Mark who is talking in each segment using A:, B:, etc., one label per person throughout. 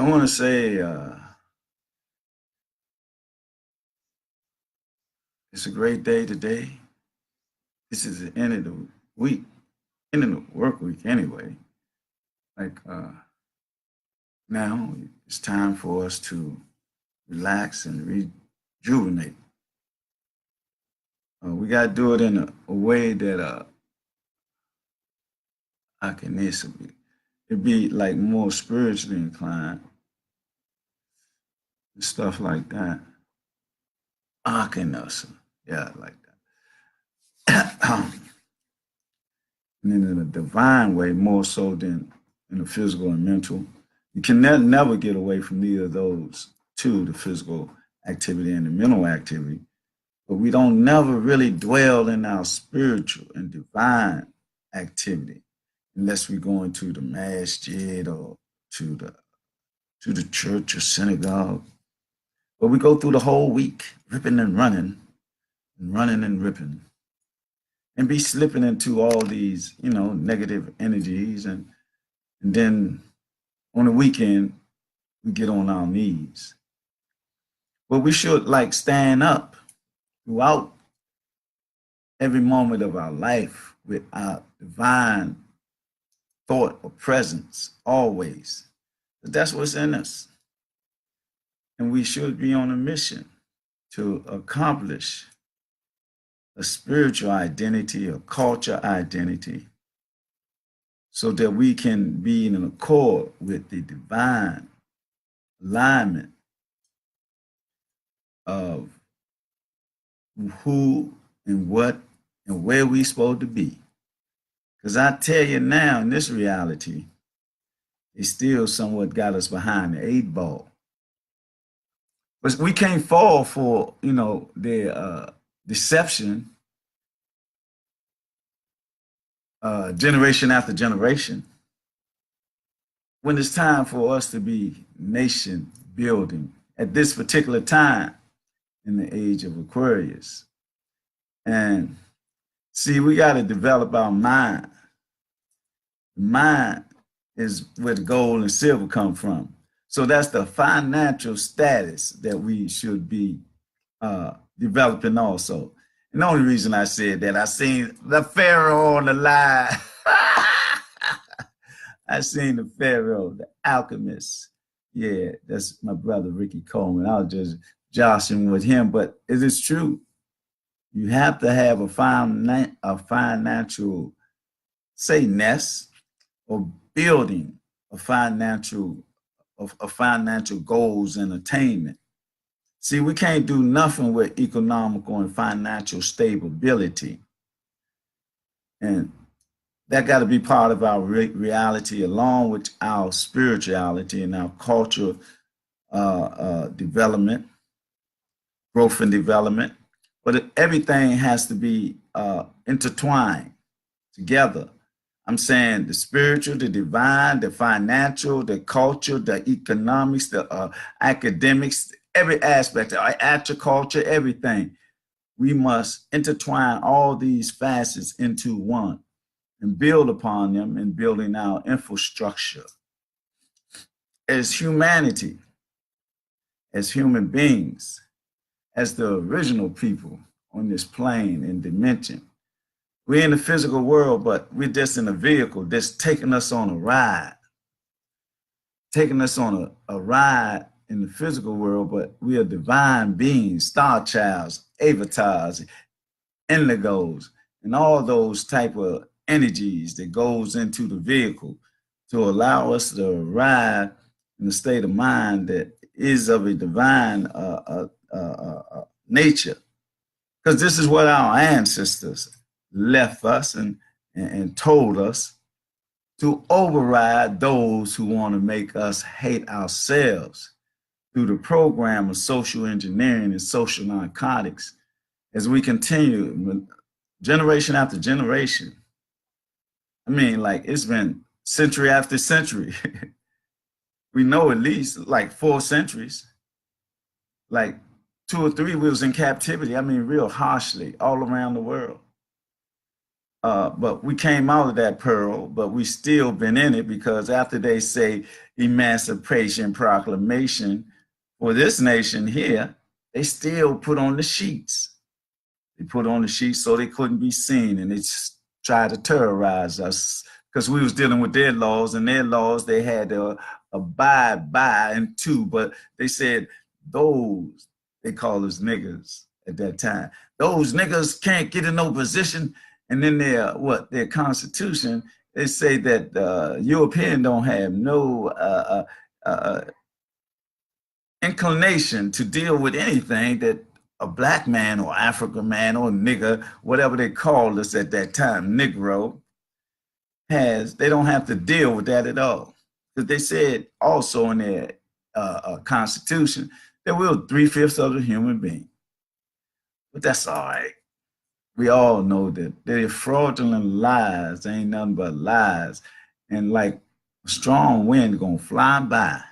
A: I want to say it's a great day today. This is the end of the week, end of the work week anyway. Like now, it's time for us to relax and rejuvenate. We got to do it in a way that I can it'd be like more spiritually inclined and stuff like that. I can yeah, like that. And in a divine way, more so than in the physical and mental. You can never get away from either of those two, the physical activity and the mental activity. But we don't never really dwell in our spiritual and divine activity unless we go into the masjid or to the to the church or synagogue. But we go through the whole week, ripping and running and ripping, and be slipping into all these, negative energies, and then on the weekend we get on our knees. But we should like stand up throughout every moment of our life with our divine thought or presence always. But that's what's in us. And we should be on a mission to accomplish a spiritual identity, a culture identity, so that we can be in accord with the divine alignment of who and what and where we supposed to be. Because I tell you now, in this reality, it still somewhat got us behind the eight ball. But we can't fall for, their deception generation after generation. When it's time for us to be nation building at this particular time in the age of Aquarius. And see, we got to develop our mind. Mind is where the gold and silver come from. So that's the financial status that we should be developing also. And the only reason I said that, I seen the Pharaoh on the line. I seen the Pharaoh, the alchemist. Yeah, that's my brother Ricky Coleman. I was just joshing with him, but it is true. You have to have a financial, say, nest or building a financial goals and attainment. See, we can't do nothing with economical and financial stability. And that got to be part of our reality, along with our spirituality and our cultural development, growth and development. But everything has to be intertwined together. I'm saying the spiritual, the divine, the financial, the culture, the economics, the academics, every aspect, our agriculture, everything. We must intertwine all these facets into one and build upon them in building our infrastructure. As humanity, as human beings, as the original people on this plane and dimension, we're in the physical world, but we're just in a vehicle that's taking us on a ride, taking us on a ride in the physical world, but we are divine beings, star childs, avatars, indigos, and all those type of energies that goes into the vehicle to allow us to arrive in a state of mind that is of a divine nature. Because this is what our ancestors left us and told us, to override those who want to make us hate ourselves through the program of social engineering and social narcotics as we continue generation after generation. I mean, like, it's been century after century. We know at least like 4 centuries, like 2 or 3 we was in captivity. I mean, real harshly all around the world. but we came out of that pearl, but we still been in it because after they say Emancipation Proclamation for this nation here, they still put on the sheets. They put on the sheets so they couldn't be seen, and they tried to terrorize us because we was dealing with their laws, and their laws they had to abide by and to, but they said those, they call us niggas at that time. Those niggas can't get in no position. And then their constitution, they say that European don't have no inclination to deal with anything that a black man or African man or nigger, whatever they called us at that time, Negro, has. They don't have to deal with that at all. Because they said also in their constitution that we're 3/5 of the human being. But that's all right. We all know that they're fraudulent lies. They ain't nothing but lies. And like a strong wind gonna fly by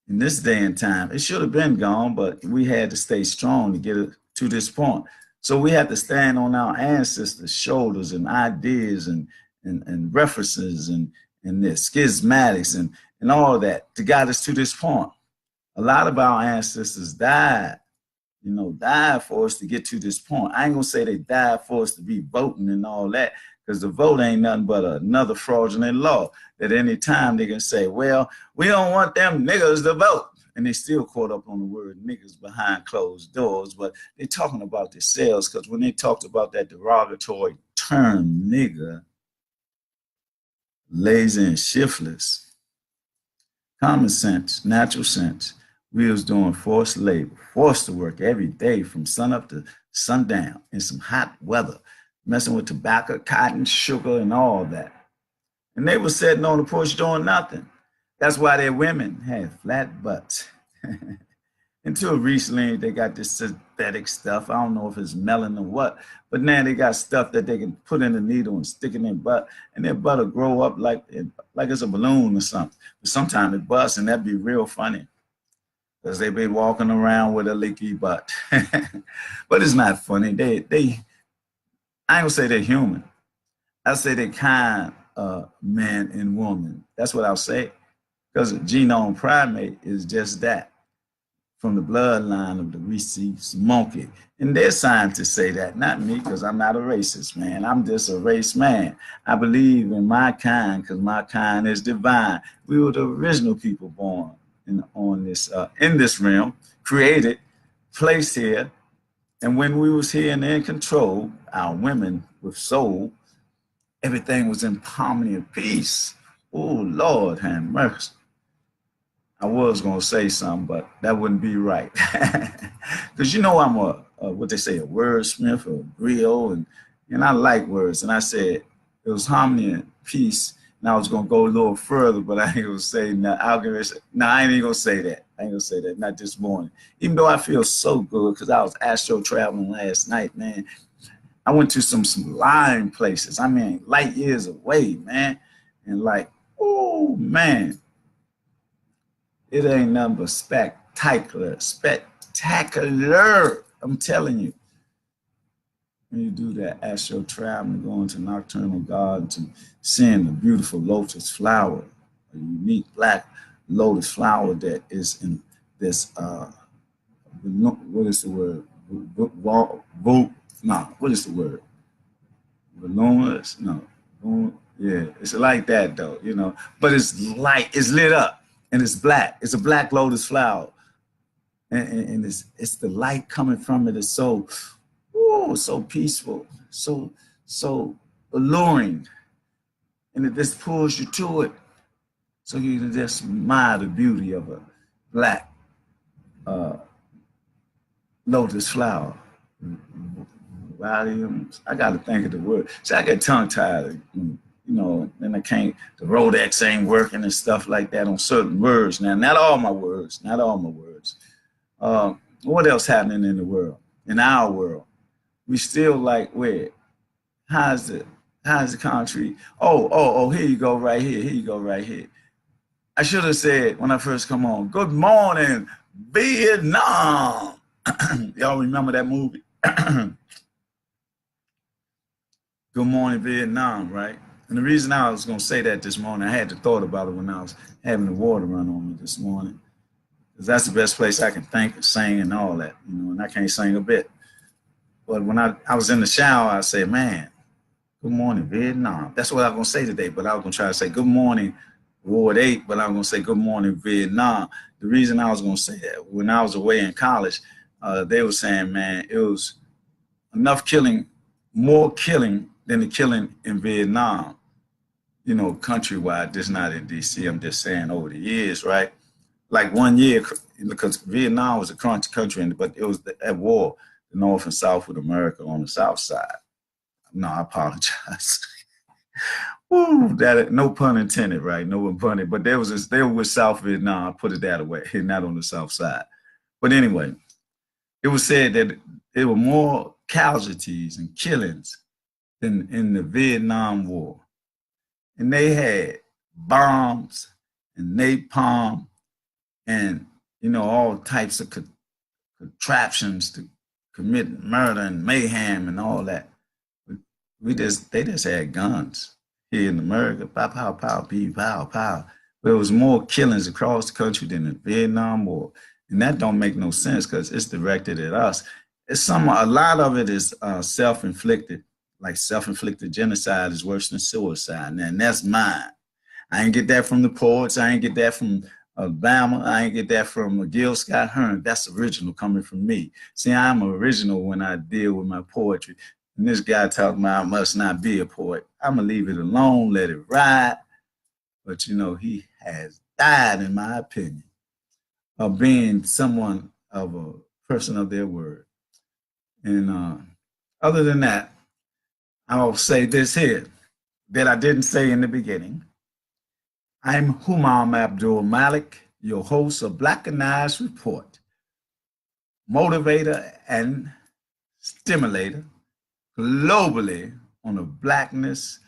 A: in this day and time. It should have been gone, but we had to stay strong to get it to this point. So we had to stand on our ancestors' shoulders and ideas and references and their schismatics and all of that to guide us to this point. A lot of our ancestors died, died for us to get to this point. I ain't gonna say they died for us to be voting and all that, because the vote ain't nothing but another fraudulent law that any time they can say, well, we don't want them niggas to vote. And they still caught up on the word niggas behind closed doors, but they're talking about themselves, because when they talked about that derogatory term, nigga, lazy and shiftless, common sense, natural sense, we was doing forced labor, forced to work every day from sun up to sundown in some hot weather, messing with tobacco, cotton, sugar, and all that. And they were sitting on the porch doing nothing. That's why their women had flat butts. Until recently, they got this synthetic stuff. I don't know if it's melon or what, but now they got stuff that they can put in the needle and stick in their butt, and their butt will grow up like it's a balloon or something. But sometimes it busts, and that'd be real funny, because they be walking around with a leaky butt. But it's not funny. I ain't gonna say they're human. I say they're kind man and woman. That's what I'll say, because a genome primate is just that, from the bloodline of the rhesus monkey. And their scientists say that, not me, because I'm not a racist, man. I'm just a race man. I believe in my kind because my kind is divine. We were the original people born in this realm, created, placed here. And when we was here and in control, our women with soul, everything was in harmony and peace. Oh, Lord, have mercy. I was going to say something, but that wouldn't be right. Because I'm what they say, a wordsmith or a griot, and I like words. And I said it was harmony and peace. And I was going to go a little further, but I ain't going to say no. I ain't even going to say that. I ain't going to say that, not this morning. Even though I feel so good, because I was astro traveling last night, man. I went to some lying places. I mean, light years away, man. And oh, man. It ain't nothing but spectacular. I'm telling you. When you do that astral travel and go into nocturnal gardens and seeing the beautiful lotus flower, a unique black lotus flower that is in this, what is the word? What is the word? Voluminous? No. Yeah, it's like that though, but it's light, it's lit up. And it's black. It's a black lotus flower, and it's the light coming from it is so peaceful, so alluring, and it just pulls you to it. So you can just admire the beauty of a black lotus flower. Volumes. I got to think of the word. See, I get tongue tied. And I can't, the Rodex ain't working and stuff like that on certain words. Now, not all my words. What else happening in the world, in our world? We still where? How's the country? Oh, here you go right here. I should have said when I first come on, good morning, Vietnam. Y'all remember that movie? Good Morning Vietnam, right? And the reason I was going to say that this morning, I had the thought about it when I was having the water run on me this morning, because that's the best place I can think and sing and all that, and I can't sing a bit. But when I was in the shower, I said, man, good morning, Vietnam. That's what I was going to say today, but I was going to try to say good morning, Ward 8, but I was going to say good morning, Vietnam. The reason I was going to say that, when I was away in college, they were saying, man, it was enough killing, more killing than the killing in Vietnam, countrywide, just not in DC. I'm just saying over the years, right? Like one year, because Vietnam was a country, but it was at war, the North and South with America on the South side. No, I apologize. Woo, that no pun intended, right? No one punted, but they were with South Vietnam. I put it that way, not on the South side. But anyway, it was said that there were more casualties and killings than in the Vietnam War, and they had bombs and napalm and all types of contraptions to commit murder and mayhem and all that. They just had guns here in America, pow pow pow, pee pow pow. But it was more killings across the country than the Vietnam War, and that don't make no sense because it's directed at us. A lot of it is self-inflicted, like self-inflicted genocide is worse than suicide, and that's mine. I ain't get that from the poets. I ain't get that from Alabama. I ain't get that from Gil Scott Heron. That's original coming from me. See, I'm original when I deal with my poetry. And this guy talking about I must not be a poet. I'm going to leave it alone, let it ride. But, he has died, in my opinion, of being someone of a person of their word. And other than that, I'll say this here that I didn't say in the beginning. I'm Humam Abdulmalik, your host of Blackanized Report, motivator and stimulator globally on the blackness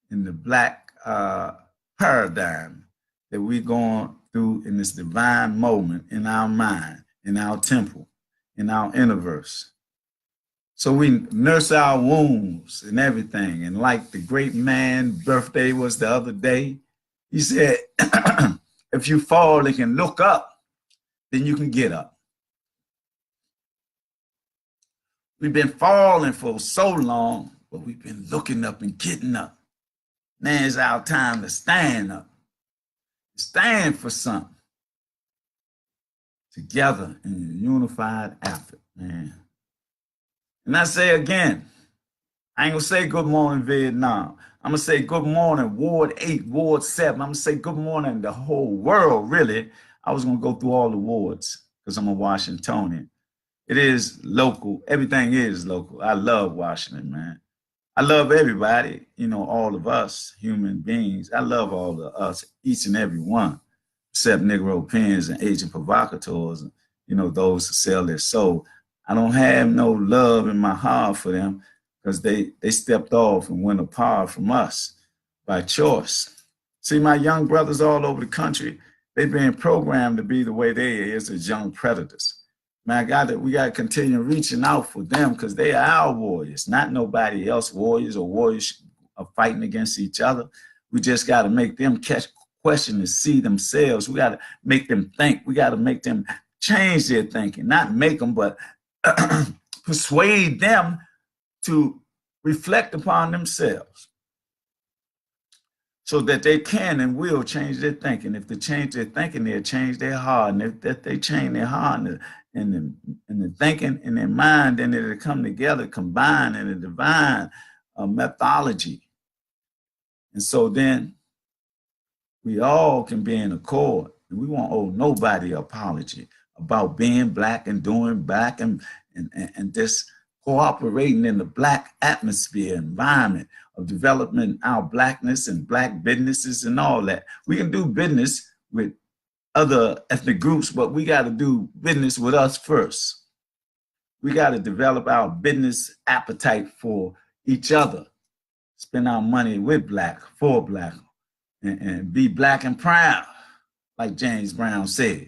A: and the black paradigm that we're going through in this divine moment in our mind, in our temple, in our universe. So we nurse our wounds and everything. And like the great man, birthday was the other day, he said, if you fall and can look up, then you can get up. We've been falling for so long, but we've been looking up and getting up. Now it's our time to stand up, stand for something together in a unified effort, man. And I say again, I ain't gonna say good morning, Vietnam. I'm gonna say good morning, Ward 8, Ward 7. I'm gonna say good morning, the whole world, really. I was gonna go through all the wards because I'm a Washingtonian. It is local. Everything is local. I love Washington, man. I love everybody, all of us human beings. I love all of us, each and every one, except Negro pens and agent provocateurs, and, those who sell their soul. I don't have no love in my heart for them because they stepped off and went apart from us by choice. See, my young brothers all over the country, they've been programmed to be the way they is as young predators. Man, we got to continue reaching out for them because they are our warriors, not nobody else warriors or warriors are fighting against each other. We just got to make them question and see themselves. We got to make them think. We got to make them change their thinking, not make them, but persuade them to reflect upon themselves so that they can and will change their thinking. If they change their thinking, they'll change their heart. And if they change their heart and the thinking in their mind, then it'll come together, combine in a divine methodology. And so then we all can be in accord. And we won't owe nobody an apology about being black and doing black and just cooperating in the black atmosphere, environment of developing our blackness and black businesses and all that. We can do business with other ethnic groups, but we got to do business with us first. We got to develop our business appetite for each other, spend our money with black, for black, and be black and proud, like James Brown said.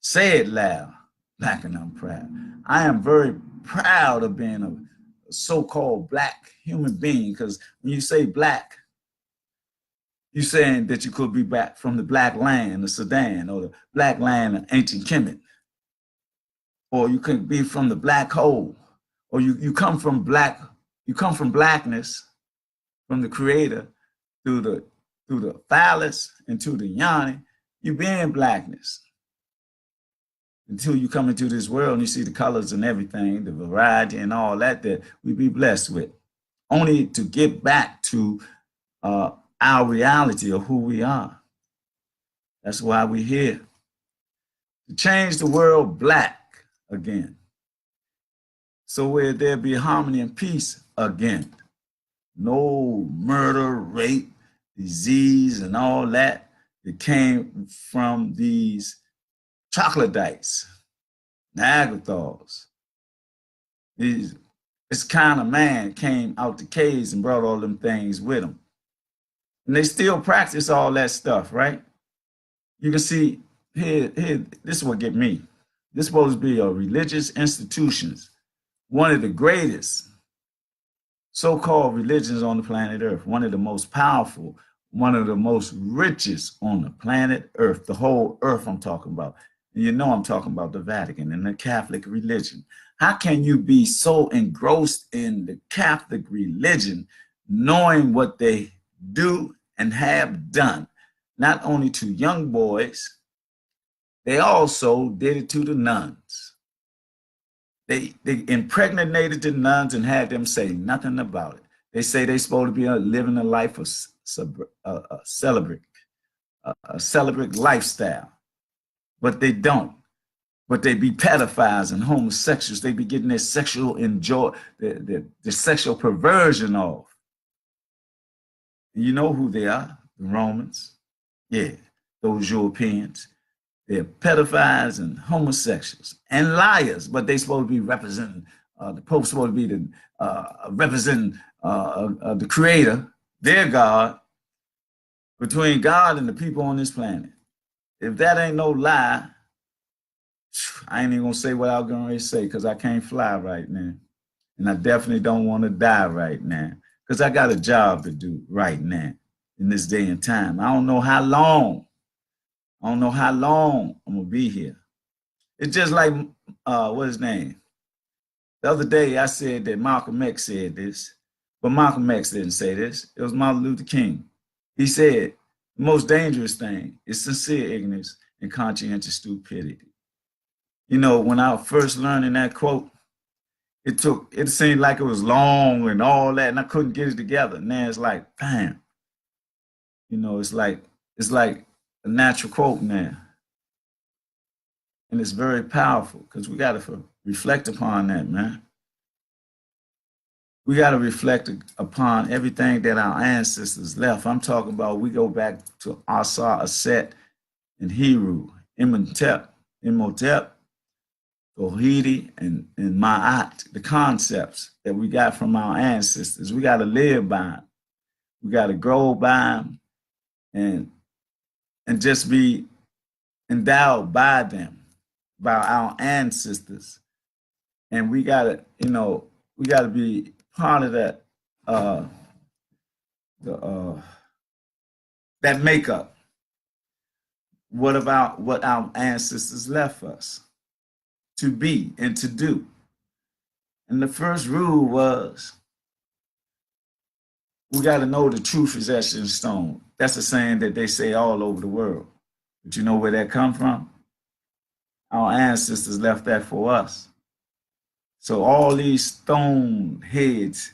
A: Say it loud, black and I'm proud. I am very proud of being so-called black human being, because when you say black, you're saying that you could be back from the black land of Sudan or the black land of ancient Kemet, or you could be from the black hole, or you come from blackness, from the creator through the phallus into the yoni. You be in blackness until you come into this world and you see the colors and everything, the variety and all that we be blessed with, only to get back to our reality of who we are. That's why we're here, to change the world black again, so where there be harmony and peace again. No murder, rape, disease, and all that came from these troglodytes, Neanderthals. This kind of man came out the caves and brought all them things with him. And they still practice all that stuff, right? You can see here, this is what get me. This is supposed to be a religious institutions, one of the greatest so-called religions on the planet Earth, one of the most powerful, one of the most richest on the planet Earth, the whole earth I'm talking about. And you know I'm talking about the Vatican and the Catholic religion. How can you be so engrossed in the Catholic religion, knowing what they do and have done, not only to young boys, they also did it to the nuns. They impregnated the nuns and had them say nothing about it. They say they're supposed to be living a life of a celibate lifestyle, but they don't. But they be pedophiles and homosexuals. They be getting their sexual the sexual perversion off. And you know who they are? The Romans. Yeah, those Europeans. They're pedophiles and homosexuals and liars, but they're supposed to be representing, the Pope's supposed to be representing the creator, their God, between God and the people on this planet. If that ain't no lie, I ain't even gonna say what I was gonna say, because I can't fly right now. And I definitely don't want to die right now, because I got a job to do right now in this day and time. I don't know how long I'm gonna be here. It's just like, what's his name? The other day I said that Malcolm X said this, but Malcolm X didn't say this. It was Martin Luther King. He said, the most dangerous thing is sincere ignorance and conscientious stupidity. You know, when I was first learning that quote, it seemed like it was long and all that, and I couldn't get it together. Now it's like, bam. You know, it's like a natural quote now. And it's very powerful, because we got to reflect upon that, man. We got to reflect upon everything that our ancestors left. I'm talking about, we go back to Asa, Aset, and Heru, Imhotep, Ohidi, and Ma'at, the concepts that we got from our ancestors. We got to live by them. We got to grow by them and just be endowed by them, by our ancestors. And we got to, we got to be part of that, that makeup. What about what our ancestors left us to be and to do? And the first rule was, we got to know the truth is etched in stone. That's a saying that they say all over the world. But you know where that come from? Our ancestors left that for us. So all these stone heads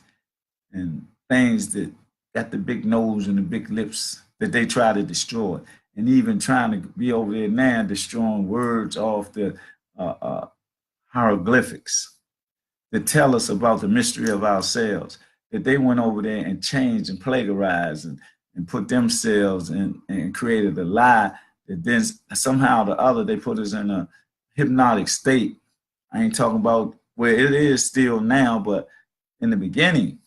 A: and things that got the big nose and the big lips that they try to destroy, and even trying to be over there now destroying words off the hieroglyphics that tell us about the mystery of ourselves, that they went over there and changed and plagiarized and put themselves and created a lie that then somehow or the other they put us in a hypnotic state. I ain't talking about where it is still now, but in the beginning,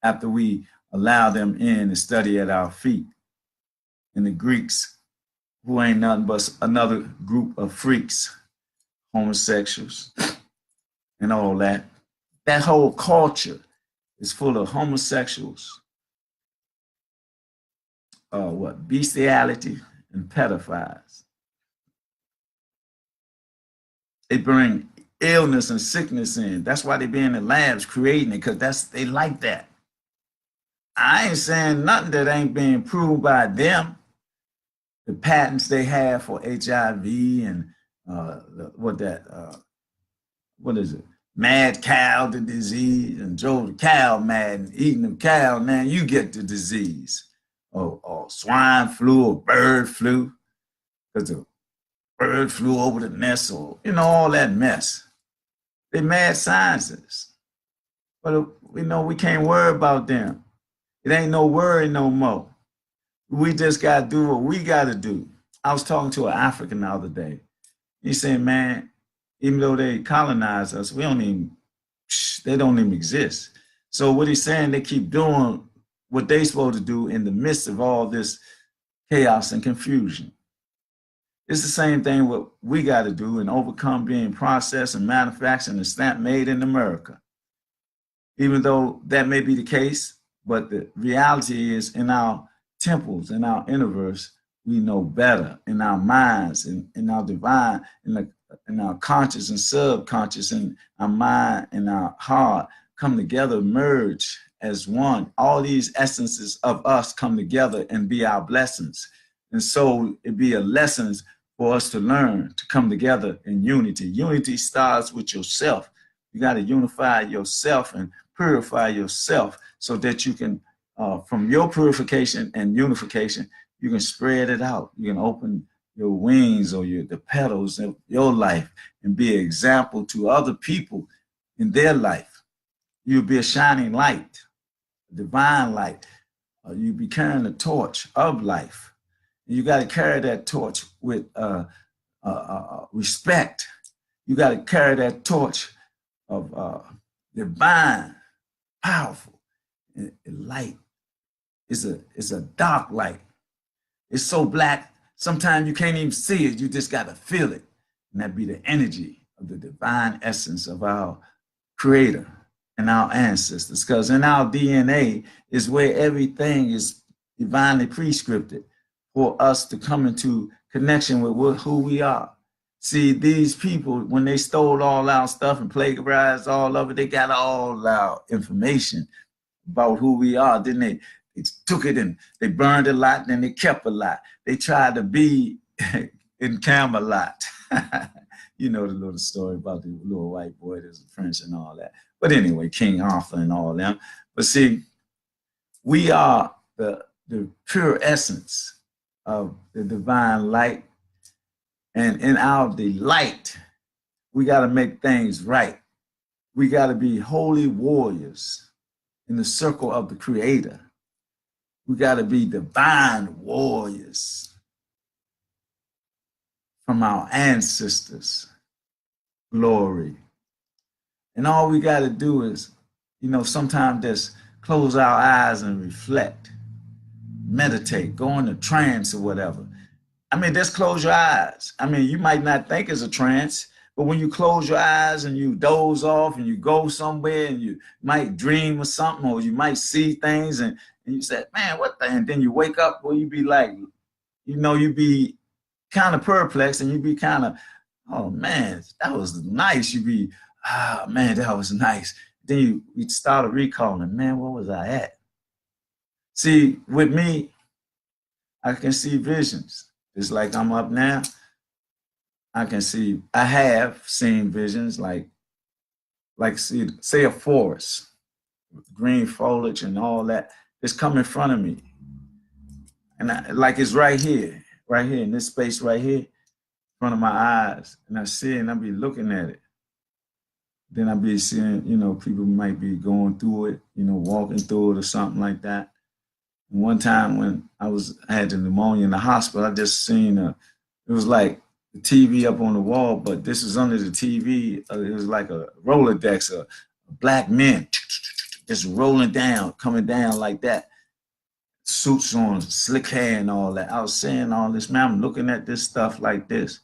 A: after we allow them in and study at our feet. And the Greeks, who ain't nothing but another group of freaks, homosexuals, and all that. That whole culture is full of homosexuals, bestiality, and pedophiles. They bring illness and sickness in. That's why they be in the labs creating it, because they like that. I ain't saying nothing that ain't being proved by them. The patents they have for HIV and what is it? Mad cow, the disease, and drove the cow mad and eating the cow. Now you get the disease, or swine flu, or bird flu, because the bird flew over the nest, or all that mess. They mad scientists, but we can't worry about them. It ain't no worry no more. We just got to do what we got to do. I was talking to an African the other day. He said, man, even though they colonize us, they don't even exist. So what he's saying, they keep doing what they supposed to do in the midst of all this chaos and confusion. It's the same thing what we got to do and overcome being processed and manufactured and stamp made in America. Even though that may be the case, but the reality is in our temples, in our universe, we know better. In our minds, in our divine, in our conscious and subconscious, in our mind and our heart come together, merge as one. All these essences of us come together and be our blessings. And so it be a lesson for us to learn to come together in unity. Unity starts with yourself. You got to unify yourself and purify yourself so that you can, from your purification and unification, you can spread it out. You can open your wings or the petals of your life and be an example to other people in their life. You'll be a shining light, a divine light. You'll be carrying the torch of life. You got to carry that torch with respect. You got to carry that torch of divine, powerful light. It's a dark light. It's so black, sometimes you can't even see it. You just got to feel it. And that be the energy of the divine essence of our creator and our ancestors. Because in our DNA is where everything is divinely prescripted for us to come into connection with who we are. See, these people, when they stole all our stuff and plagiarized all of it, they got all our information about who we are. Then they took it and they burned a lot, then they kept a lot. They tried to be in Camelot. You know the little story about the little white boy that's a prince and all that. But anyway, King Arthur and all them. But see, we are the pure essence of the divine light. And in our delight, we got to make things right. We got to be holy warriors in the circle of the Creator. We got to be divine warriors from our ancestors' glory. And all we got to do is, sometimes just close our eyes and reflect, meditate, go into trance or whatever. I mean, just close your eyes. I mean, you might not think it's a trance, but when you close your eyes and you doze off and you go somewhere and you might dream of something or you might see things and you say, man, what the? And then you wake up where you be like, you be kind of perplexed and you be kind of, oh man, that was nice. You be, man, that was nice. Then you start recalling, man, where was I at? See, with me, I can see visions. It's like I'm up now. I have seen visions like say a forest with green foliage and all that. It's come in front of me. And it's right here in this space right here, in front of my eyes. And I see it and I be looking at it. Then I be seeing, people might be going through it, walking through it or something like that. And one time when I had the pneumonia in the hospital, I just seen it was like the TV up on the wall, but this was under the TV. It was like a Rolodex of black men just rolling down, coming down like that. Suits on, slick hair and all that. I was saying all this, man, I'm looking at this stuff like this.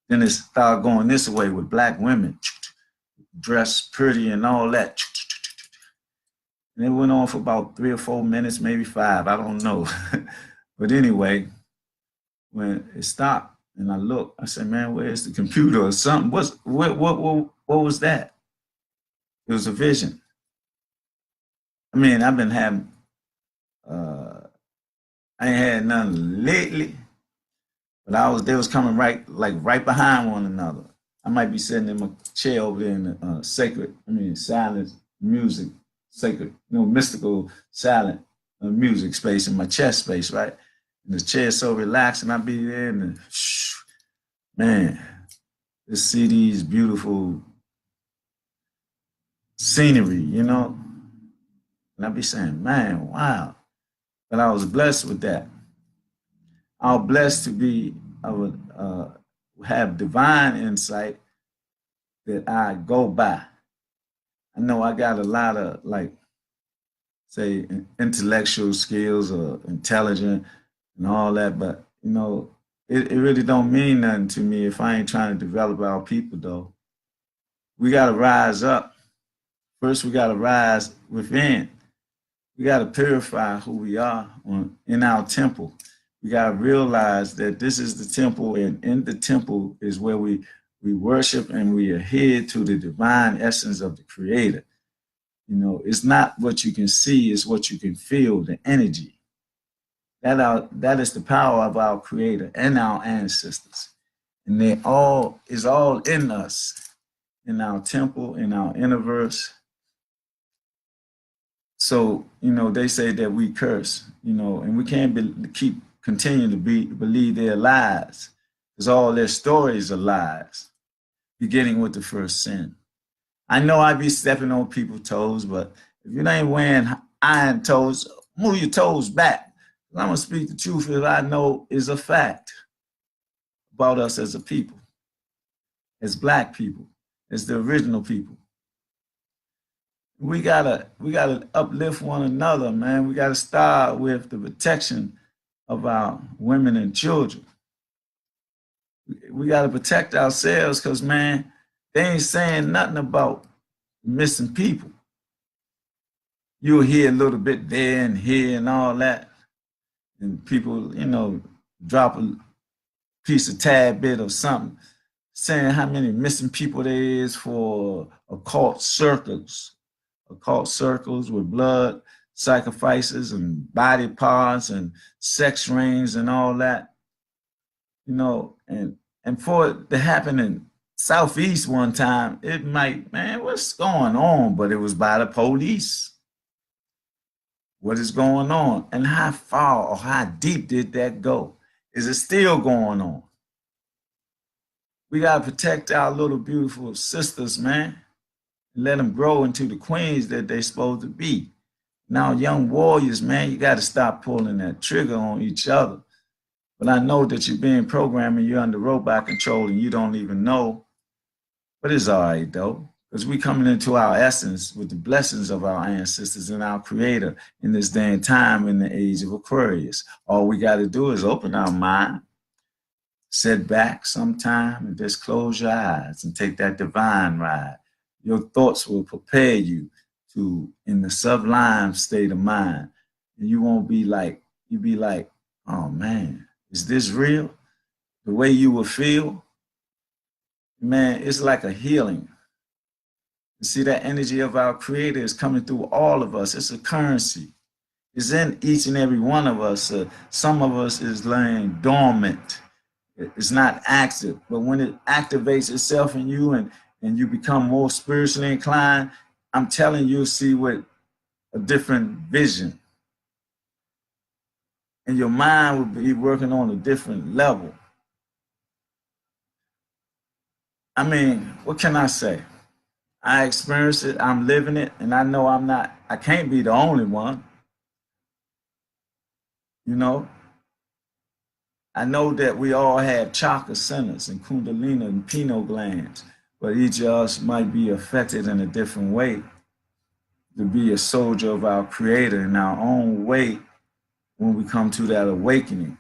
A: Then it started going this way with black women, dressed pretty and all that. And it went on for about 3 or 4 minutes, maybe 5. I don't know. But anyway, when it stopped and I looked, I said, man, where's the computer or something? What was that? It was a vision. I mean, I've been having, uh, I ain't had none lately, but they was coming right behind one another. I might be sitting in my chair over there in the silent music, sacred, mystical, silent music space in my chest space, right? And the chair so relaxed, and I be there, and man, just see these beautiful scenery, and I be saying, man, wow. But I was blessed with that. I was blessed to be, I would have divine insight that I go by. I know I got a lot of, like, say, intellectual skills or intelligent and all that, but, it really don't mean nothing to me if I ain't trying to develop our people, though. We got to rise up. First, we got to rise within. We got to purify who we are in our temple. We got to realize that this is the temple, and in the temple is where we worship and we adhere to the divine essence of the Creator. It's not what you can see, it's what you can feel, the energy. That is the power of our Creator and our ancestors. And is all in us, in our temple, in our universe. So, they say that we curse, and we can't continue to believe their lies, because all their stories are lies, beginning with the first sin. I know I be stepping on people's toes, but if you ain't wearing iron toes, move your toes back. I'm going to speak the truth that I know is a fact about us as a people, as Black people, as the original people. We gotta uplift one another, man. We gotta start with the protection of our women and children. We gotta protect ourselves, because, man, they ain't saying nothing about missing people. You'll hear a little bit there and here and all that, and people, drop a piece of tad bit of something, saying how many missing people there is for occult circles with blood sacrifices and body parts and sex rings and all that, and for it to happen in Southeast one time, it might, man, what's going on? But it was by the police. What is going on? And how far or how deep did that go? Is it still going on? We got to protect our little beautiful sisters, man. Let them grow into the queens that they're supposed to be. Now, young warriors, man, you got to stop pulling that trigger on each other. But I know that you're being programmed and you're under robot control and you don't even know. But it's all right, though, because we coming into our essence with the blessings of our ancestors and our Creator in this day and time in the age of Aquarius. All we got to do is open our mind, sit back sometime, and just close your eyes and take that divine ride. Your thoughts will prepare you to in the sublime state of mind. And you won't be like, you'll be like, oh man, is this real? The way you will feel, man, it's like a healing. You see, that energy of our Creator is coming through all of us. It's a currency. It's in each and every one of us. Some of us is laying dormant. It's not active, but when it activates itself in you and you become more spiritually inclined, I'm telling you, see with a different vision. And your mind will be working on a different level. I mean, what can I say? I experienced it, I'm living it, and I know I can't be the only one. I know that we all have chakra centers and kundalini and pineal glands, but each of us might be affected in a different way to be a soldier of our Creator in our own way when we come to that awakening.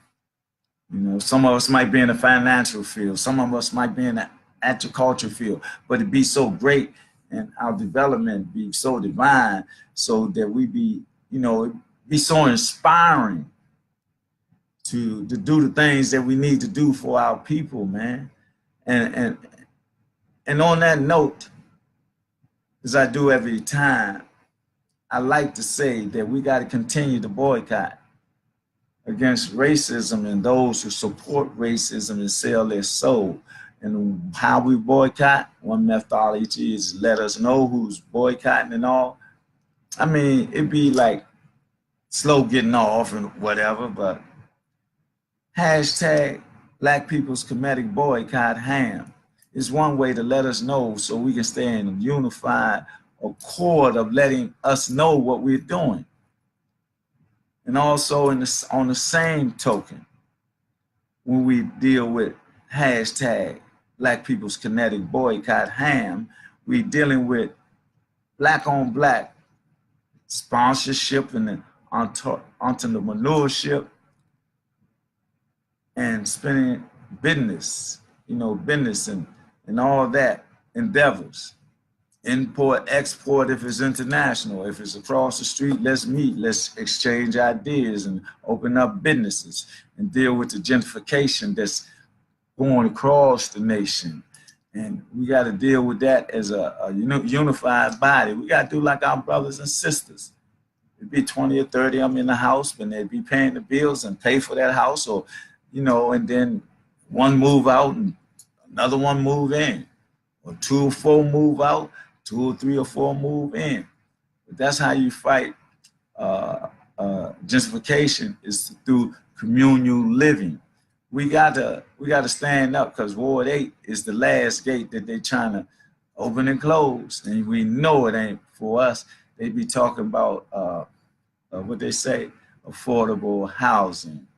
A: Some of us might be in the financial field, some of us might be in the agriculture field, but it'd be so great and our development be so divine, so that we be, be so inspiring to do the things that we need to do for our people, man. And on that note, as I do every time, I like to say that we got to continue to boycott against racism and those who support racism and sell their soul. And how we boycott, one methodology is let us know who's boycotting and all. I mean, it'd be like slow getting off and whatever, but hashtag Black People's Comedic Boycott Ham is one way to let us know, so we can stay in a unified accord of letting us know what we're doing. And also on the same token, when we deal with hashtag Black People's Kinetic Boycott Ham, we dealing with black on black sponsorship and entrepreneurship and spending business, business and all that endeavors. Import, export, if it's international, if it's across the street, let's meet, let's exchange ideas and open up businesses and deal with the gentrification that's going across the nation. And we got to deal with that as a unified body. We got to do like our brothers and sisters. It'd be 20 or 30 of them in the house, but they'd be paying the bills and pay for that house, or, and then one move out and another one move in, or 2 or 4 move out, 2 or 3 or 4 move in. But that's how you fight gentrification, is through communal living. We got to stand up, because Ward 8 is the last gate that they're trying to open and close, and we know it ain't for us. They be talking about what they say, affordable housing.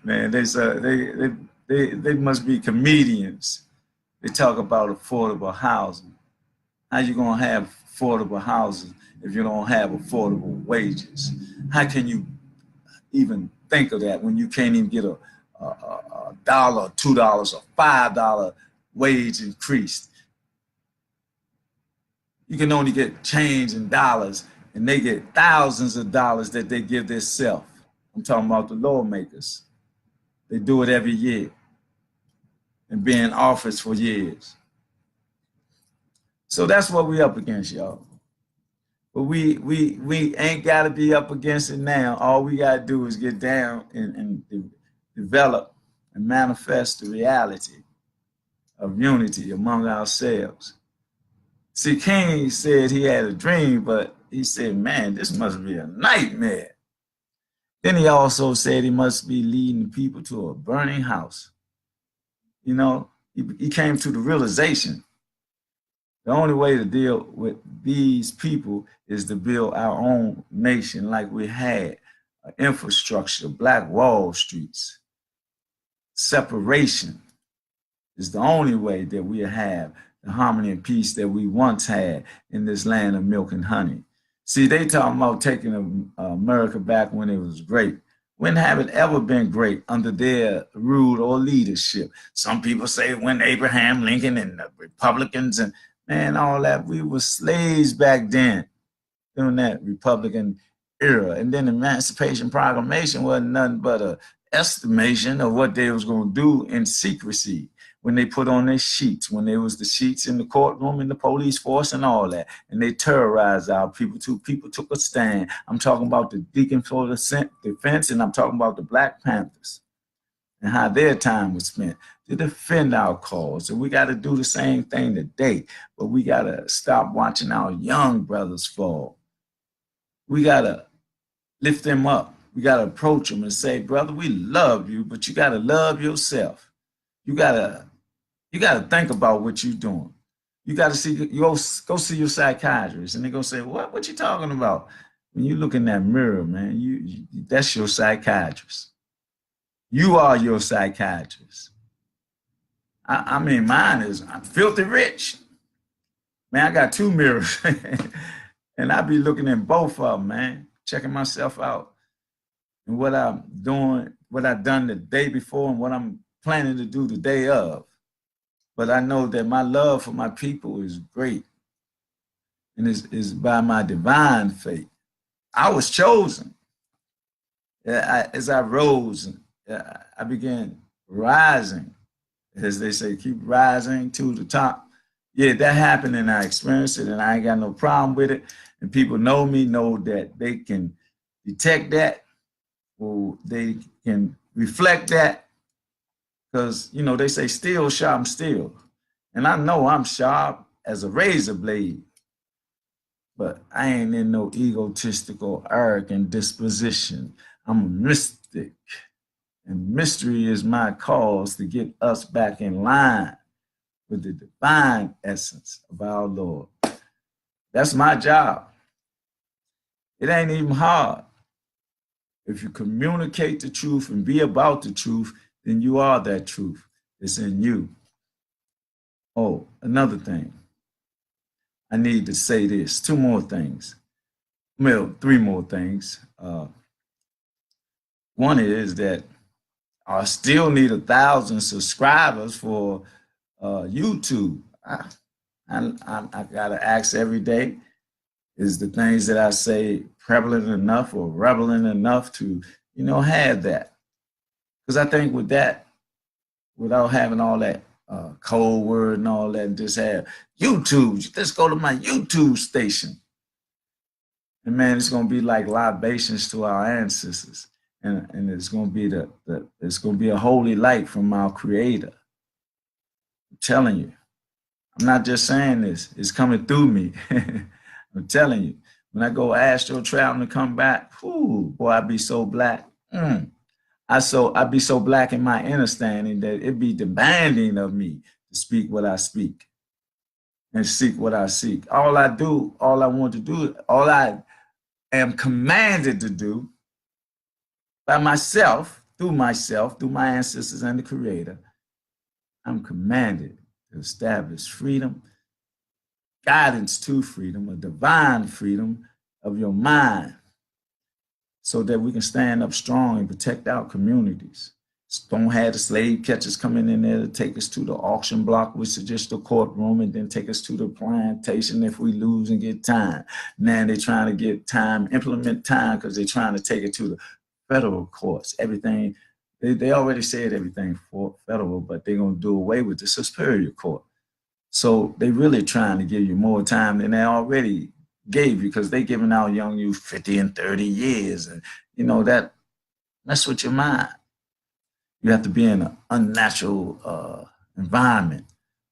A: Man, they must be comedians. They talk about affordable housing. How you gonna have affordable housing if you don't have affordable wages? How can you even think of that when you can't even get a dollar, $2, or $5 wage increased? You can only get change in dollars, and they get thousands of dollars that they give themselves. I'm talking about the lawmakers. They do it every year and be in office for years. So that's what we up against, y'all. But we ain't got to be up against it now. All we got to do is get down and develop and manifest the reality of unity among ourselves. See, King said he had a dream, but he said, man, this must be a nightmare. Then he also said he must be leading people to a burning house. He came to the realization the only way to deal with these people is to build our own nation, like we had infrastructure, Black Wall Streets. Separation is the only way that we have the harmony and peace that we once had in this land of milk and honey. See, they talking about taking America back when it was great. When have it ever been great under their rule or leadership? Some people say when Abraham Lincoln and the Republicans and, man, all that, we were slaves back then during that Republican era. And then the Emancipation Proclamation wasn't nothing but an estimation of what they was going to do in secrecy when they put on their sheets, when there was the sheets in the courtroom and the police force and all that. And they terrorized our people too. People took a stand. I'm talking about the Deacon for the Defense, and I'm talking about the Black Panthers and how their time was spent to defend our cause. And we got to do the same thing today, but we got to stop watching our young brothers fall. We got to lift them up. We got to approach them and say, brother, we love you, but you got to love yourself. You got to think about what you're doing. You got to see, you go see your psychiatrist, and they're going to say, what you talking about? When you look in that mirror, man, you that's your psychiatrist. You are your psychiatrist. I mean, I'm filthy rich. Man, I got 2 mirrors and I be looking in both of them, man, checking myself out and what I'm doing, what I've done the day before and what I'm planning to do the day of. But I know that my love for my people is great, and is by my divine fate. I was chosen. As I rose, I began rising, as they say, keep rising to the top. Yeah, that happened, and I experienced it, and I ain't got no problem with it. And people know me, know that they can detect that, or they can reflect that, because they say steel sharp steel, and I know I'm sharp as a razor blade, but I ain't in no egotistical, arrogant disposition. I'm a mystic, and mystery is my cause to get us back in line with the divine essence of our Lord. That's my job. It ain't even hard. If you communicate the truth and be about the truth, then you are that truth. It's in you. Oh, another thing. I need to say this. Two more things. Well, three more things. One is that I still need 1,000 subscribers for YouTube. I got to ask every day, is the things that I say prevalent enough or relevant enough to, have that? Because I think with that, without having all that code word and all that, and just have YouTube, just go to my YouTube station. And man, it's going to be like libations to our ancestors. And it's going to be it's going to be a holy light from our creator. I'm telling you. I'm not just saying this. It's coming through me. I'm telling you. When I go astral traveling to come back, whoo, boy, I be so black. I be so black in my understanding that it be demanding of me to speak what I speak and seek what I seek. All I do, all I want to do, all I am commanded to do by myself, through my ancestors and the creator, I'm commanded to establish freedom, guidance to freedom, a divine freedom of your mind, so that we can stand up strong and protect our communities. Don't have the slave catchers coming in there to take us to the auction block, which is just the courtroom, and then take us to the plantation if we lose and get time. Now they're trying to get time, implement time, because they're trying to take it to the federal courts. Everything, they already said everything for federal, but they're going to do away with the superior court. So they really trying to give you more time than they already gave you, because they giving our young youth 50 and 30 years. And, that mess with your mind. You have to be in an unnatural environment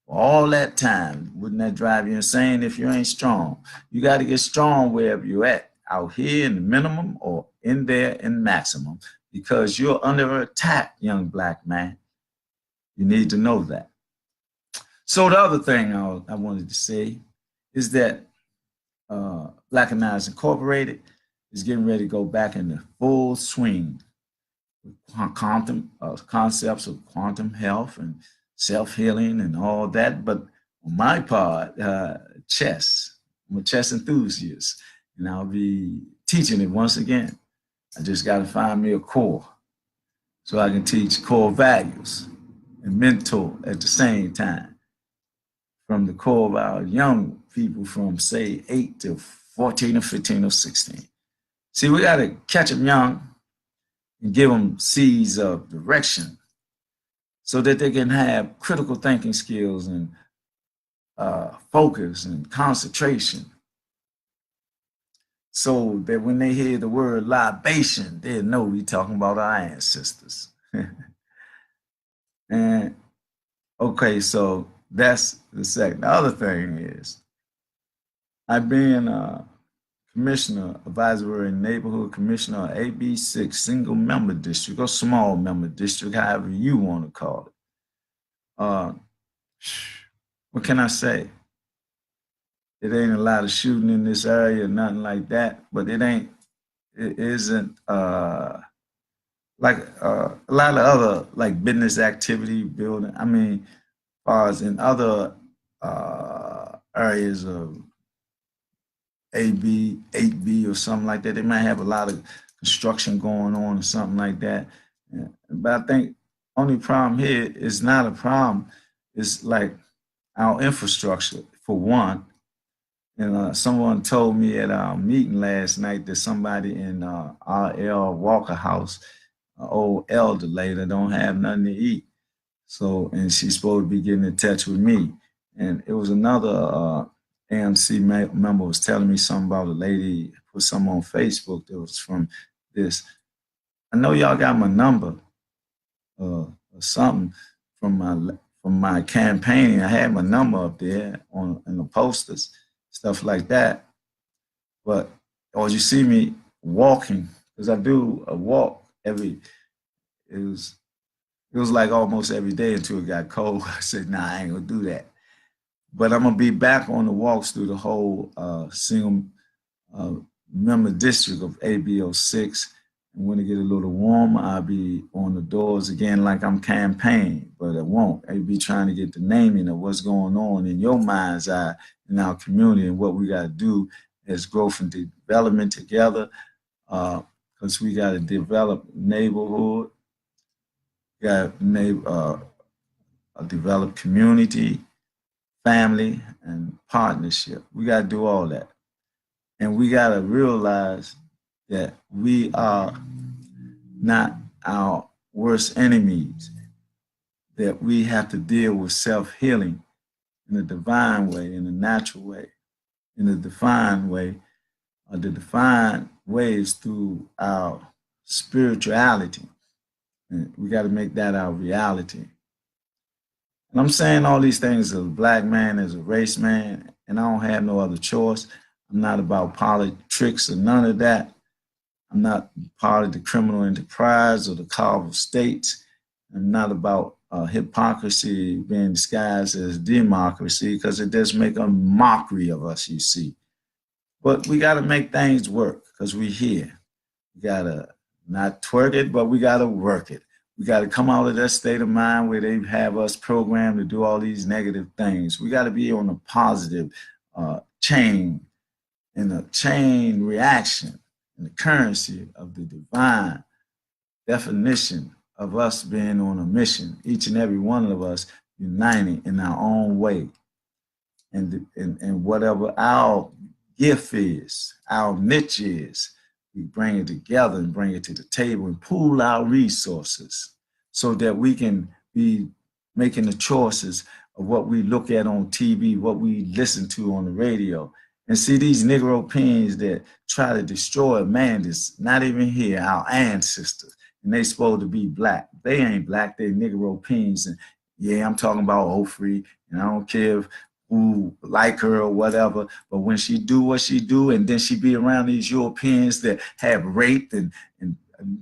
A: for all that time. Wouldn't that drive you insane if you ain't strong? You got to get strong wherever you're at, out here in the minimum or in there in maximum, because you're under attack, young black man. You need to know that. So the other thing I wanted to say is that Blackanized Incorporated is getting ready to go back into full swing with quantum concepts of quantum health and self-healing and all that. But on my part, chess. I'm a chess enthusiast, and I'll be teaching it once again. I just got to find me a core so I can teach core values and mentor at the same time, from the core of our young people from, say, 8 to 14 or 15 or 16. See, we got to catch them young and give them seeds of direction so that they can have critical thinking skills and focus and concentration, so that when they hear the word libation, they know we're talking about our ancestors. And okay, so that's the second. The other thing is, I've been commissioner, advisory neighborhood commissioner of AB6 single member district or small member district, however you want to call it. What can I say? It ain't a lot of shooting in this area, nothing like that, but it isn't like a lot of other like business activity building. I mean, as far as in other areas of AB, 8B or something like that, they might have a lot of construction going on or something like that. But I think only problem here is not a problem is like our infrastructure, for one. And someone told me at our meeting last night that somebody in R.L. Walker House, an old elder lady, don't have nothing to eat. So, and she's supposed to be getting in touch with me. And it was another AMC member was telling me something about a lady put something on Facebook that was from this. I know y'all got my number or something from my campaign. I had my number up there on in the posters, stuff like that. But or you see me walking because I do a walk every. It was it was like almost every day until it got cold. I said, "Nah, I ain't gonna do that." But I'm gonna be back on the walks through the whole single uh, member district of ABO6. And when it get a little warmer, I'll be on the doors again like I'm campaigning, but it won't. I'll be trying to get the naming of what's going on in your mind's eye in our community and what we got to do as growth and development together. Because we got to develop neighborhood, got a developed community, family, and partnership. We got to do all that. And we got to realize that we are not our worst enemies, that we have to deal with self-healing in a divine way, in a natural way, in a defined way. The defined way is through our spirituality. And we got to make that our reality. And I'm saying all these things as a black man, as a race man, and I don't have no other choice. I'm not about politics or none of that. I'm not part of the criminal enterprise or the carvel states. I'm not about hypocrisy being disguised as democracy because it does make a mockery of us, you see. But we got to make things work because we're here. We got to not twerk it, but we got to work it. We got to come out of that state of mind where they have us programmed to do all these negative things. We got to be on a positive chain, in a chain reaction, in the currency of the divine definition of us being on a mission, each and every one of us uniting in our own way. And whatever our gift is, our niche is, we bring it together and bring it to the table and pool our resources so that we can be making the choices of what we look at on TV, what we listen to on the radio. And see these Negro pins that try to destroy man that's not even here, our ancestors, and they supposed to be black. They ain't black, they Negro pins. And yeah, I'm talking about Ofri, and I don't care if who like her or whatever, but when she do what she do, and then she be around these Europeans that have raped and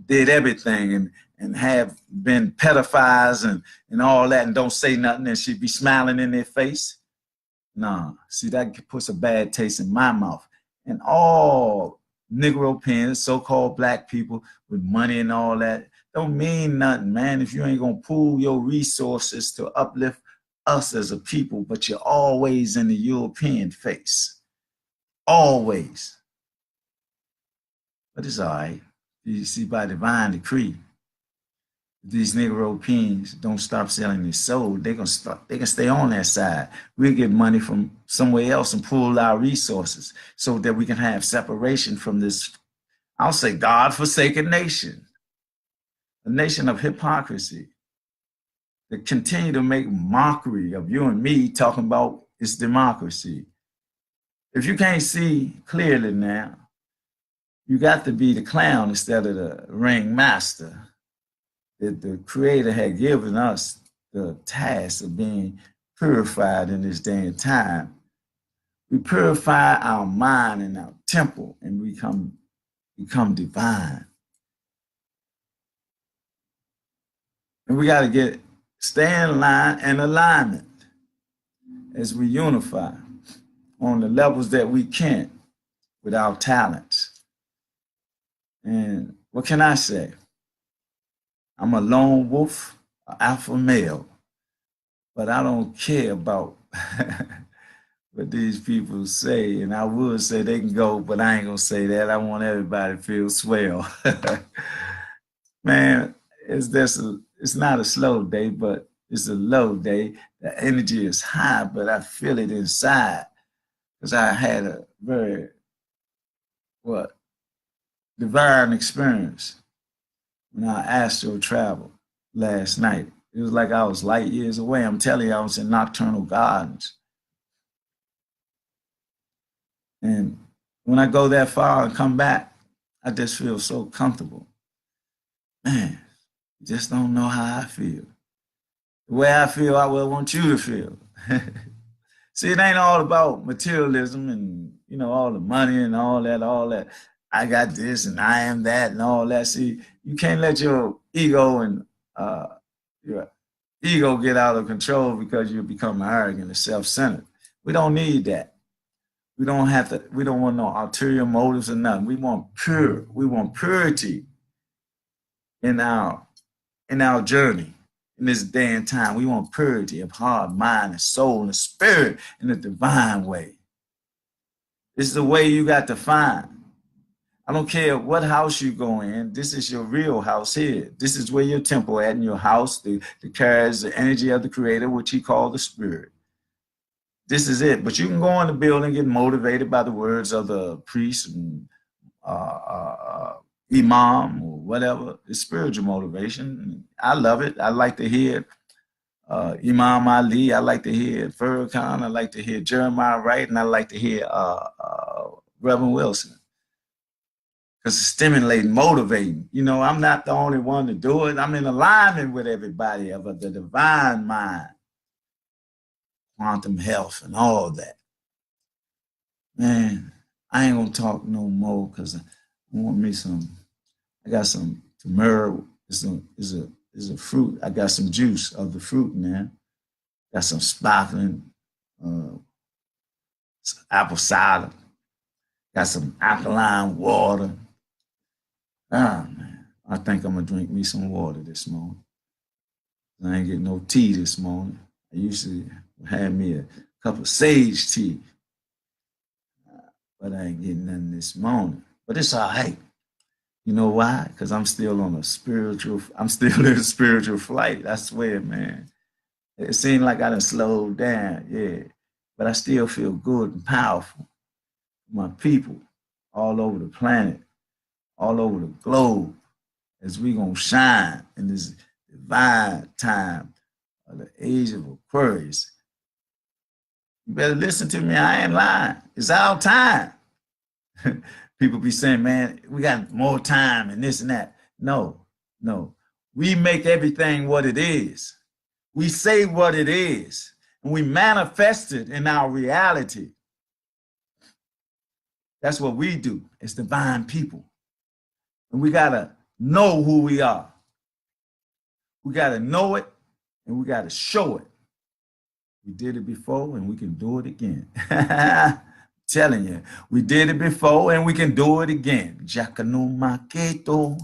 A: did everything and have been pedophiles and all that and don't say nothing, and she be smiling in their face. Nah, see, that puts a bad taste in my mouth. And all Negro pins, so-called black people with money and all that, don't mean nothing, man, if you ain't gonna pool your resources to uplift us as a people, but you're always in the European face. Always. But it's all right. You see, by divine decree, these Negro pins don't stop selling their soul, they can stay on that side. We'll get money from somewhere else and pool our resources so that we can have separation from this, I'll say, God-forsaken nation, a nation of hypocrisy that continue to make mockery of you and me talking about its democracy. If you can't see clearly now, you got to be the clown instead of the ringmaster. That the Creator had given us the task of being purified in this day and time. We purify our mind and our temple and we become divine. And we got to stay in line and alignment as we unify on the levels that we can with our talents. And what can I say? I'm a lone wolf, an alpha male, but I don't care about what these people say. And I would say they can go, but I ain't gonna say that. I want everybody to feel swell. Man, it's not a slow day, but It's a low day. The energy is high, but I feel it inside because I had a very, what, divine experience when I astral traveled last night. It was like I was light years away. I'm telling you, I was in nocturnal gardens. And when I go that far and come back, I just feel so comfortable. Man, you just don't know how I feel. The way I feel, I will want you to feel. See, it ain't all about materialism and all the money and all that, all that. I got this and I am that and all that. See, you can't let your ego and your ego get out of control because you become arrogant and self-centered. We don't need that. We don't have to, we don't want no ulterior motives or nothing. We want pure, we want purity in our journey in this day and time. We want purity of heart, mind, and soul, and spirit in a divine way. This is the way you got to find. I don't care what house you go in. This is your real house here. This is where your temple at in your house that carries the energy of the creator, which he called the spirit. This is it. But you can go in the building, get motivated by the words of the priest and imam or whatever. It's spiritual motivation. I love it. I like to hear Imam Ali. I like to hear Farrakhan. I like to hear Jeremiah Wright, and I like to hear Reverend Wilson. Because it's stimulating, motivating. I'm not the only one to do it. I'm in alignment with everybody of the divine mind, quantum health, and all that. Man, I ain't gonna talk no more because I want me some. I got some tamara. It's a fruit. I got some juice of the fruit, man. Got some sparkling some apple cider. Got some alkaline water. Ah, man, I think I'm gonna drink me some water this morning. I ain't getting no tea this morning. I usually have me a cup of sage tea, but I ain't getting nothing this morning. But it's all right. You know why? Because I'm still in a spiritual flight. I swear, man. It seemed like I done slowed down, yeah. But I still feel good and powerful. My people all over the planet, all over the globe, as we gonna shine in this divine time of the age of Aquarius. You better listen to me. I ain't lying. It's our time. People be saying, man, we got more time and this and that. No. We make everything what it is. We say what it is, and we manifest it in our reality. That's what we do as divine people. And we got to know who we are. We got to know it, and we got to show it. We did it before, and we can do it again. Telling you, we did it before, and we can do it again. Jacano Maketo.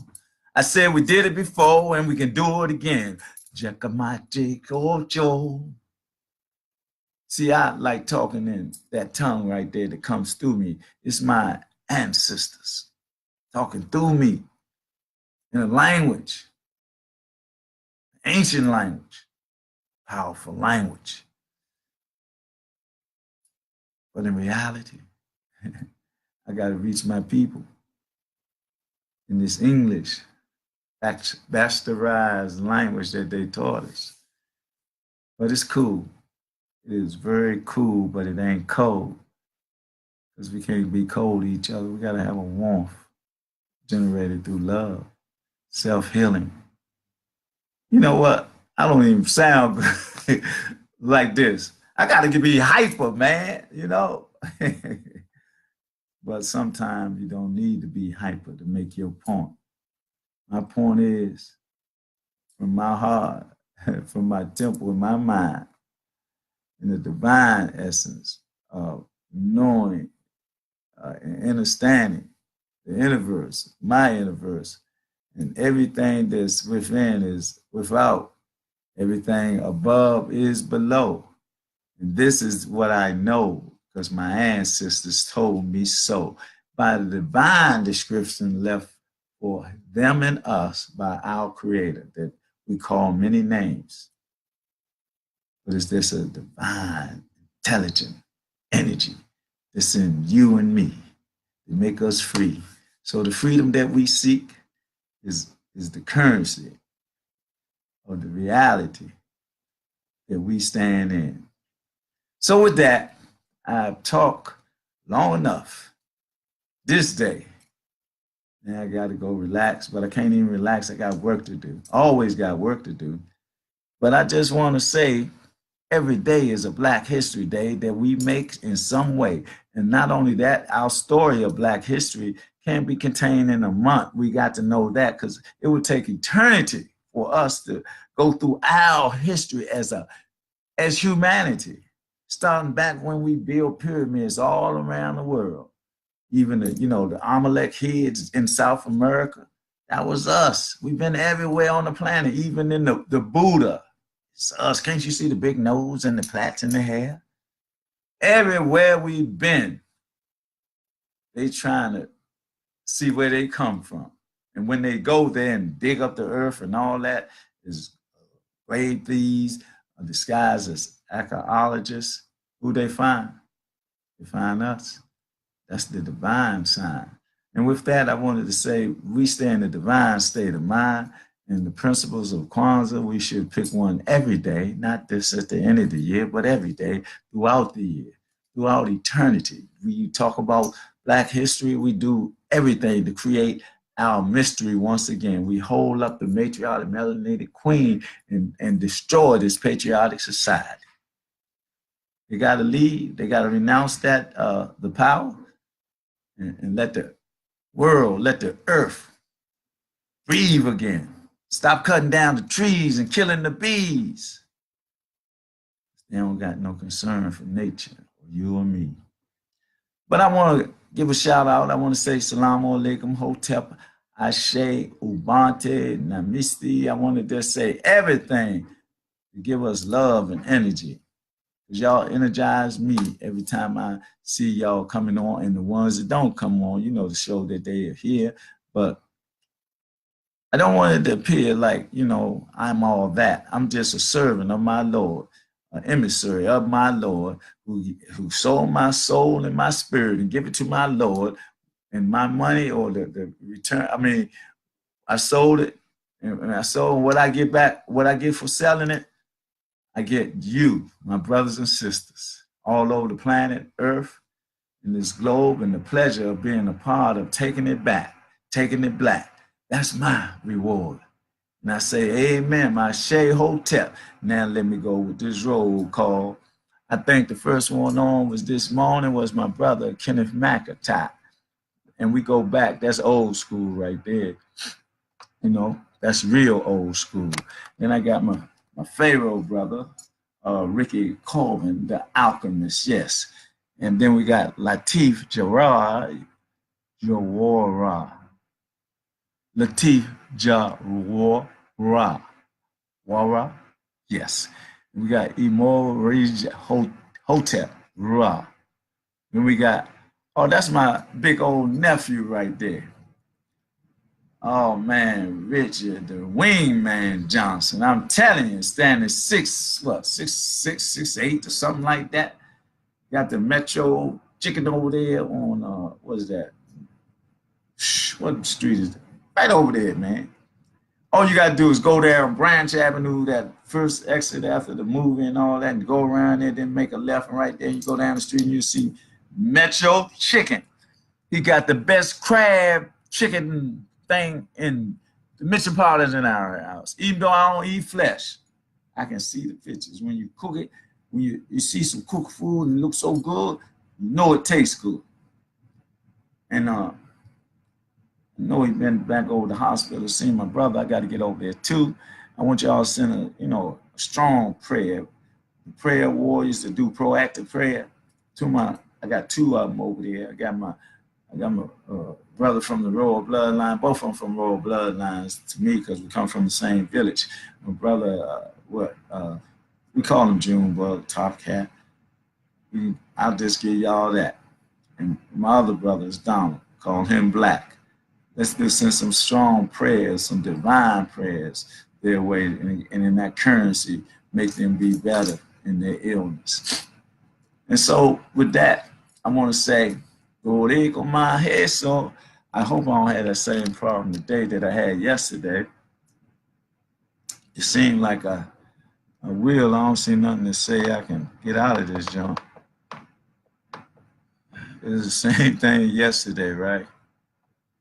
A: I said we did it before, and we can do it again. Jacamate Kocho. See, I like talking in that tongue right there that comes through me. It's my ancestors talking through me in a language, ancient language, powerful language. But in reality, I got to reach my people in this English, bastardized language that they taught us. But it's cool. It is very cool, but it ain't cold. Because we can't be cold to each other. We got to have a warmth generated through love, self-healing. You know what? I don't even sound like this. I got to be hyper, man, But sometimes you don't need to be hyper to make your point. My point is, from my heart, from my temple, in my mind, in the divine essence of knowing and understanding the universe, my universe, and everything that's within is without, everything above is below. And this is what I know because my ancestors told me so by the divine description left for them and us by our creator that we call many names. but it's this a divine, intelligent energy that's in you and me to make us free. So the freedom that we seek is the currency of the reality that we stand in. So with that, I've talked long enough this day. Now I got to go relax, but I can't even relax. I got work to do. Always got work to do. But I just want to say every day is a Black History Day that we make in some way. And not only that, our story of Black history can't be contained in a month. We got to know that because it would take eternity for us to go through our history as humanity, starting back when we built pyramids all around the world. Even the Amalek heads in South America, that was us. We've been everywhere on the planet, even in the Buddha. It's us. Can't you see the big nose and the plaits in the hair? Everywhere we've been, they trying to see where they come from. And when they go there and dig up the earth and all that, is grave thieves disguised as archaeologists. Who they find? They find us. That's the divine sign. And with that, I wanted to say we stay in the divine state of mind. And the principles of Kwanzaa, we should pick one every day, not just at the end of the year, but every day throughout the year, throughout eternity. We talk about Black history, we do everything to create our mystery once again. We hold up the matriarch, melanated queen, and destroy this patriotic society. They got to leave. They got to renounce that the power and let the world, let the earth breathe again. Stop cutting down the trees and killing the bees. They don't got no concern for nature or you or me. But I want to give a shout out. I want to say Salaam Alaikum, Hotep, Ashe, Ubante, Namisti. I want to just say everything to give us love and energy. Because y'all energize me every time I see y'all coming on, and the ones that don't come on, the show that they are here. But I don't want it to appear like, I'm all that. I'm just a servant of my Lord, an emissary of my Lord, who sold my soul and my spirit and give it to my Lord, and my money or the return. I mean, I sold it, and I sold what I get back, what I get for selling it. I get you, my brothers and sisters, all over the planet, Earth, in this globe, and the pleasure of being a part of taking it back, taking it black. That's my reward. And I say, amen, my Shea Hotep. Now let me go with this roll call. I think the first one on was this morning was my brother, Kenneth McIntyre. And we go back, that's old school right there. That's real old school. Then I got my Pharaoh brother, Ricky Colvin, the alchemist, yes. And then we got Latif Jawara. Latif Jawara. Wara, yes. We got Imorij Hotep Ra. Then we got, that's my big old nephew right there. Oh man, Richard, the wingman Johnson. I'm telling you, standing 6'8" or something like that. Got the Metro chicken over there on what is that? What street is that? Right over there, man. All you gotta do is go there on Branch Avenue, that first exit after the movie and all that, and go around there, then make a left, and right there you go down the street and you see Metro Chicken. He got the best crab chicken thing in the metropolitan our house. Even though I don't eat flesh, I can see the pictures. When you cook it, when you see some cooked food and it looks so good, you know it tastes good. And I know he's been back over the hospital seeing my brother. I got to get over there too. I want y'all to send a strong prayer. The prayer warriors to do proactive prayer to I got two of them over there. I got my brother from the royal bloodline, both of them from royal bloodlines to me because we come from the same village. My brother, we call him Junebug, Top Cat. I'll just give y'all that. And my other brother is Donald, call him Black. Let's just send some strong prayers, some divine prayers their way, and in that currency, make them be better in their illness. And so with that, I want to say, so I hope I don't have that same problem today that I had yesterday. It seemed like I will. I don't see nothing to say I can get out of this junk. It was the same thing yesterday, right?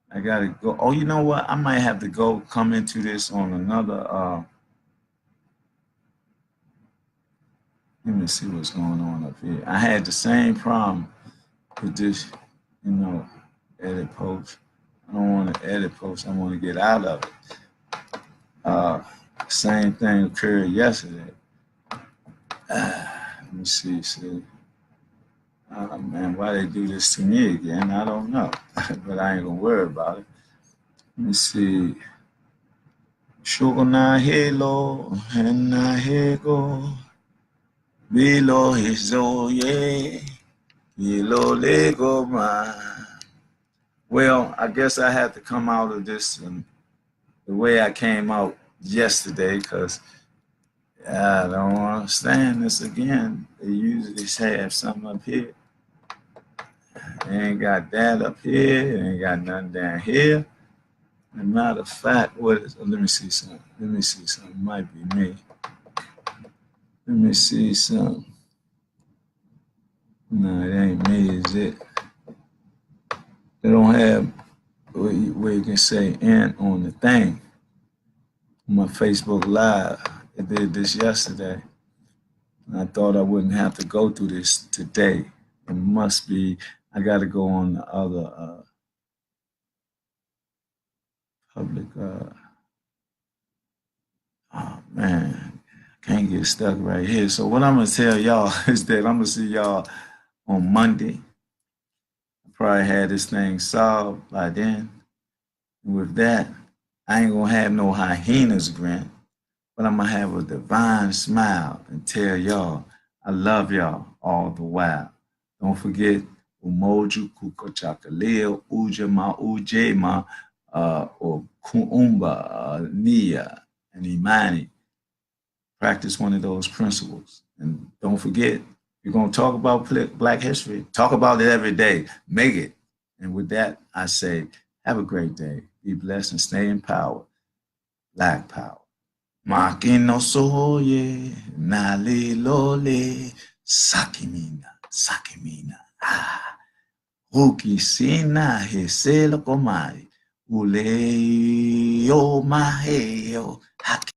A: I gotta go. Oh, you know what? I might have to go come into this on another. Let me see what's going on up here. I had the same problem with this, edit post. I don't want to edit post. I want to get out of it. Same thing occurred yesterday. Let me see. Man, why they do this to me again? I don't know, but I ain't gonna worry about it. Let me see. Sugar na halo and na hego. Below his yeah. Below Lego man. Well, I guess I had to come out of this the way I came out yesterday because I don't understand this again. They usually have something up here. They ain't got that up here. They ain't got nothing down here. As a matter of fact, let me see something. It might be me. Let me see something. No, it ain't me, is it? They don't have where you can say "and" on the thing. On my Facebook Live, I did this yesterday. And I thought I wouldn't have to go through this today. It must be, I got to go on the other public. Oh, man, I can't get stuck right here. So what I'm going to tell y'all is that I'm going to see y'all on Monday. I probably had this thing solved by then. And with that, I ain't going to have no hyenas grin, but I'm going to have a divine smile and tell y'all I love y'all all the while. Don't forget, Umoju Kukochakaleo, Ujama Ujema, or Kuumba, Nia, and Imani. Practice one of those principles. And don't forget, you're going to talk about Black history. Talk about it every day. Make it. And with that, I say, have a great day. Be blessed and stay in power. Black power. Makino soye, nali lole, sakimina, sakimina. Huki sina heselo komai, ule yo maheo, haki.